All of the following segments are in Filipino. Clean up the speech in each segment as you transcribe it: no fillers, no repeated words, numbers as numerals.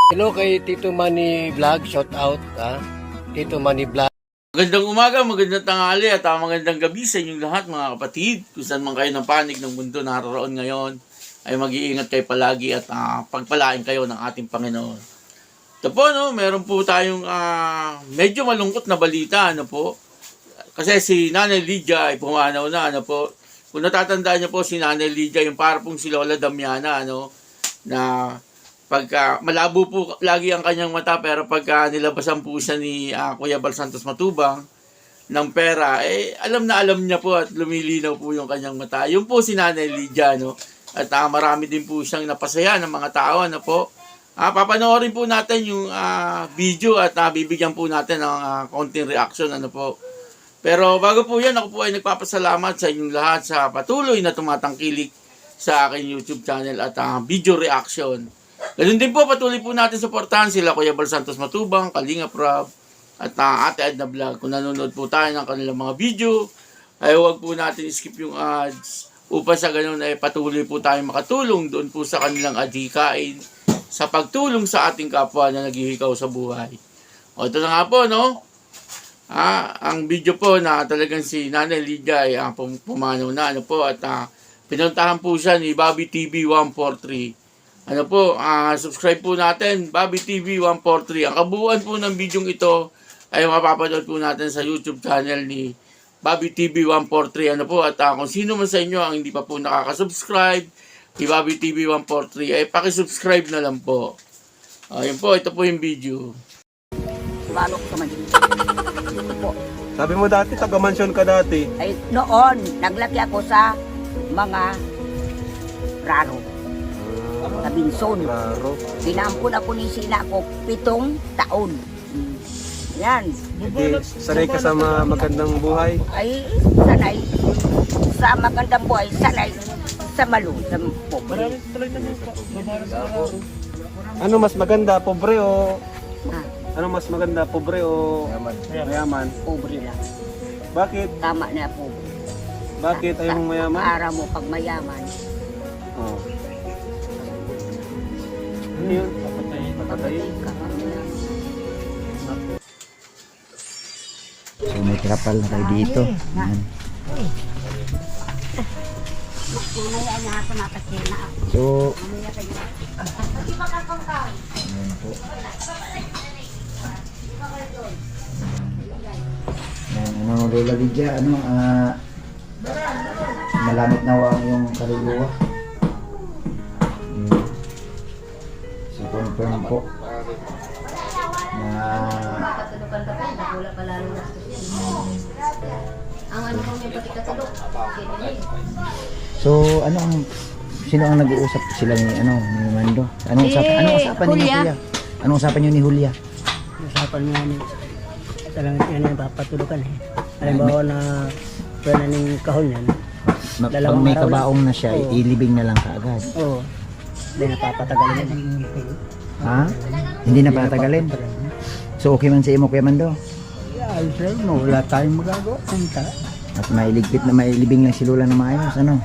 Hello kay Tito Manny Vlog, shout out ha. Tito Manny Vlog. Magandang umaga, magandang tanghali at magandang gabi sa inyong lahat mga kapatid. Kung saan man kayo ng panig ng mundo naroon ngayon, ay mag-iingat kayo palagi at pagpalain kayo ng ating Panginoon. Ito po, no, meron po tayong medyo malungkot na balita, ano po. Kasi si Nanay Lydia ay pumanaw na, ano po. Kung natatandaan niyo po si Nanay Lydia, yung para pong si Lola Damiana, ano, na pagka malabo po lagi ang kanyang mata, pero pagka nilabasan po siya ni Kuya Bal Santos Matubang ng pera, alam na alam niya po at lumilinaw po yung kanyang mata. Yun po si Nanay Lydia, no? At marami din po siyang napasaya ng mga tao, ano po. Papanoorin po natin yung video at bibigyan po natin ng konting reaction, ano po. Pero bago po yan, ako po ay nagpapasalamat sa inyong lahat sa patuloy na tumatangkilik sa aking YouTube channel at video reaction. Ganun din po, patuloy po natin suportahan sila Kuya Bal Santos Matubang, Kalinga Prab, at Ate Edna Vlog. Kung nanonood po tayo ng kanilang mga video, ay huwag po natin skip yung ads upang sa ganun ay patuloy po tayo makatulong doon po sa kanilang adhikain sa pagtulong sa ating kapwa na naghihikaw sa buhay. O ito na nga po, no? Ang video po na talagang si Nanay Lydia ay pumanaw na, ano po, at pinuntahan po siya ni Bobby TV 143. Ano po, subscribe po natin, Bobby TV 143. Ang kabuuan po ng video ito ay mapapanood po natin sa YouTube channel ni Bobby TV 143. Ano po, at kung sino man sa inyo ang hindi pa po nakaka-subscribe ni Bobby TV 143, ay pakisubscribe na lang po. Yun po, ito po yung video. Balok naman. Po. Sabi mo dati, taga-mansyon ka dati. Ay, noon, naglaki ako sa mga raro. Sa Binson. Klaro. Pinampun ako ni sina ko 7 taon. Yan. Hindi, sanay ka sa magandang buhay. Ay, sanay. Sa magandang buhay, sanay. Sa malo, sa pobre. Ano mas maganda, pobre o... Ah, Ano mas maganda, pobre o mayaman? pobre lang. Bakit? Tama na pobre. Bakit ayaw mong mayaman? Para mo pag mayaman. Oh. Ano yun? Papatay Papatayin? ka pag mayaman. So may trapal na tayo dito. Ayan. Mamaya na ako nakasina ako. So, Mamaya kayo. ayan po. Ayan, ano, Lola Lydia, ano, malamit na wang yung kaluluwa. Ayan. So, confirm po na Patulukan ka pa, wala pa lalo gastos yan. Ang ano kong yung pati katulog, so, ano ang sino ang nag-uusap sila ni Mando? Anong usapan niyo ni Julia. Julia? Anong usapan niyo ni Julia? Usapan niya ni talagang yan yung papatulukan eh. Halimbawa na pwede ng kahon yan. Pag Dalawang may araw kabaong na siya, Oo. ilibing na lang kaagad. Oo. Hindi napapatagal yan. Ha? Hindi na patagalin. So okay man sa imo Kuya Mando. Yeah, sir, no, wala tayong magagawa. Punta. At mailigpit na mailibing lang si Lola na maayos, ano?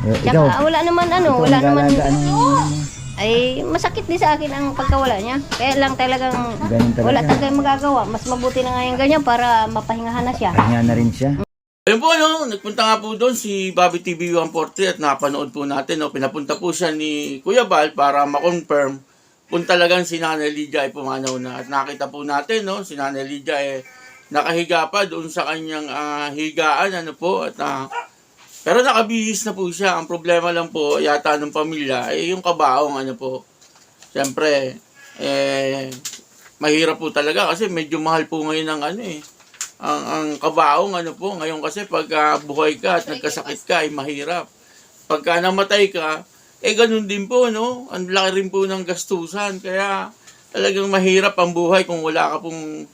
Tsaka wala naman ikaw wala ang naman, galaga, anong ay masakit din sa akin ang pagkawala niya. Kaya lang talagang ganun talaga. wala tayong magagawa. Mas mabuti na nga yung ganyan para mapahingahan na siya. Pahinga na rin siya. Ayun po, no, nagpunta nga po doon si Bobby TV 143 at napanood po natin, no, pinapunta po siya ni Kuya Bal para ma-confirm kung talagang si Nanay Lydia ay pumanaw na. At nakita po natin, no, si Nanay Lydia ay nakahiga pa doon sa kanyang higaan, ano po, at pero nakabihis na po siya. Ang problema lang po yata ng pamilya ay yung kabaong, ano po. Siyempre, mahirap po talaga kasi medyo mahal po ngayon ang ang kabaong, ano po. Ngayon kasi pag buhay ka at nagkasakit ka ay mahirap. Pagka namatay ka, ganun din po, no? Ang laki rin po ng gastusan. Kaya talagang mahirap ang buhay kung wala ka pong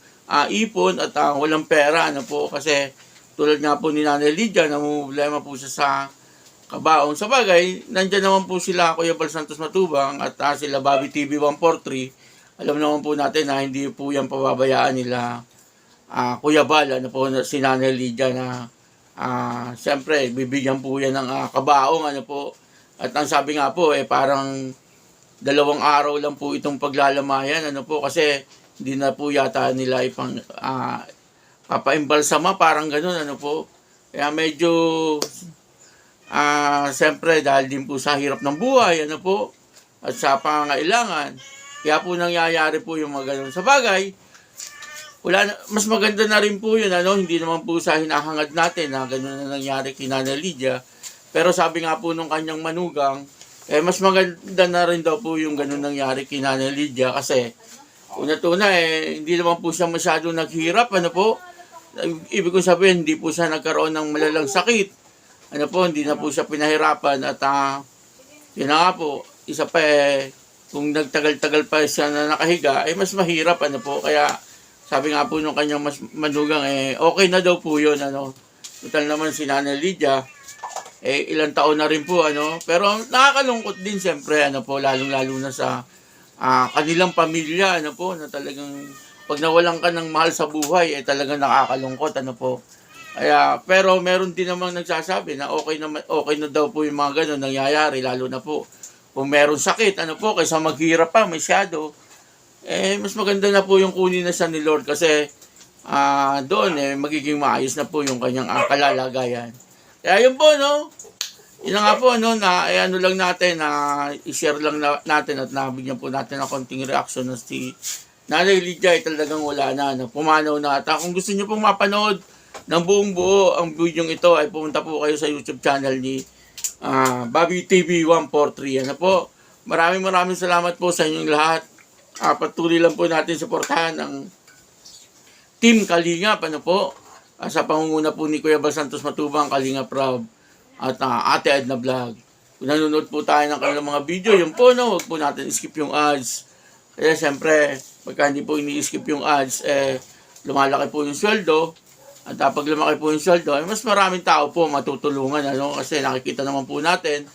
ipon at walang pera, ano po. Kasi tulad nga po ni Nanay Lydia, namumblema po siya sa kabaong. Sa bagay, nandyan naman po sila Kuya Bal Santos Matubang at sila Bobby TV 143. Alam naman po natin na hindi po yan pababayaan nila Kuya Bal, ano po, si Nanay Lydia na siyempre, bibigyan po yan ng kabaong, ano po. At ang sabi nga po, parang 2 araw lang po itong paglalamayan. Ano po, kasi hindi na po yata nila papaimbalsama, parang ganun. Ano po. Kaya medyo, siyempre, dahil din po sa hirap ng buhay, ano po, at sa pangangailangan, kaya po nangyayari po yung mga ganun. Sa bagay, mas maganda na rin po yun, ano? Hindi naman po sa hinahangad natin na gano'n na nangyari kay Nanay Lydia. Pero sabi nga po nung kanyang manugang, mas maganda na rin daw po yung gano'n nangyari kay Nanay Lydia kasi una-tuna hindi naman po siya masyado naghirap, ano po. Ibig kong sabihin, hindi po siya nagkaroon ng malalang sakit. Ano po, hindi na po siya pinahirapan at yun na nga po, isa pa kung nagtagal-tagal pa siya na nakahiga, mas mahirap, ano po. Kaya sabi nga po nung kanyang manugang, okay na daw po yun, ano. Total naman si Nanay Lydia, ilang taon na rin po, ano. Pero nakakalungkot din, siyempre, ano po, lalong-lalo na sa kanilang pamilya, ano po, na talagang, pag nawalan ka ng mahal sa buhay, talagang nakakalungkot, ano po. Kaya, pero meron din namang nagsasabi na okay na daw po yung mga ganun nangyayari, lalo na po, kung meron sakit, ano po, kaysa maghirap pa, masyado, mas maganda na po yung kunin na siya ni Lord kasi doon magiging maayos na po yung kanyang kalalagayan. Kaya yun po, no? Yun nga po, no? Na, ano lang natin, i-share lang natin at nabigyan po natin ng konting reaction na si Nanay Lydia talagang wala na, no? Pumanaw na. At kung gusto niyo pong mapanood ng buong buo ang video ito, ay pumunta po kayo sa YouTube channel ni Bobby TV 143. Ano po? Maraming salamat po sa inyong lahat. Patuloy lang po natin suportahan ang Team Kalingap, ano po, sa pangunguna po ni Kuya Bal Santos Matubang, Kalingap Rob, at Ate Edna Vlog. Kung nanonood po tayo ng kanilang mga video, yun po, no, huwag po natin skip yung ads. Kaya siyempre, pagka hindi po ini-skip yung ads, lumalaki po yung sweldo. At pag lumaki po yung sweldo, mas maraming tao po matutulungan, ano, kasi nakikita naman po natin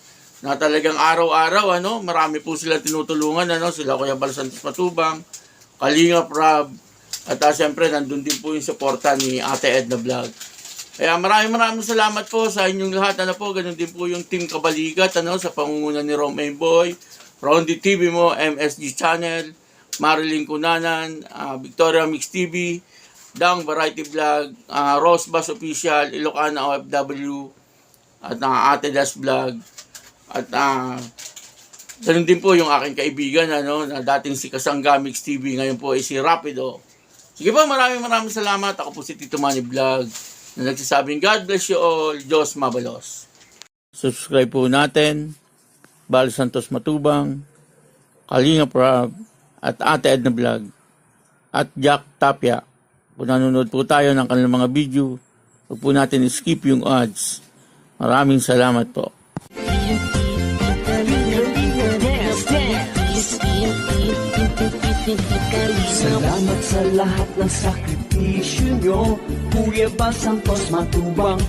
na talagang araw-araw, ano, marami po silang tinutulungan, ano, sila Kuya Bal Santos Matubang, Kalingap Rob, at siyempre, nandun din po yung suporta ni Ate Edna Vlog. Kaya maraming salamat po sa inyong lahat, ano po, ganun din po yung Team Kabalikat, ano, sa pangunguna ni Romain Boy, Rondi TV mo, MSG Channel, Marilyn Cunanan, Victoria Mix TV, Dang Variety Vlog, Rose Bass Official, Ilocana OFW, at Ate Das Vlog. At ganun din po yung aking kaibigan, ano, na dating si Kasangga Mix TV, ngayon po ay si Rapido. Sige po, maraming salamat. Ako po si Tito Manny Vlog na nagsasabing God bless you all, Diyos mabalos. Subscribe po natin, Bal Santos Matubang, Kalingap Rob, at Ate Edna Vlog, at Jack Tapia. Kung nanonood po tayo ng kanilang mga video, huwag po natin skip yung ads. Maraming salamat po. Salamat sa lahat ng sakripisyo nyo, Kuya Bal Santos Matubang.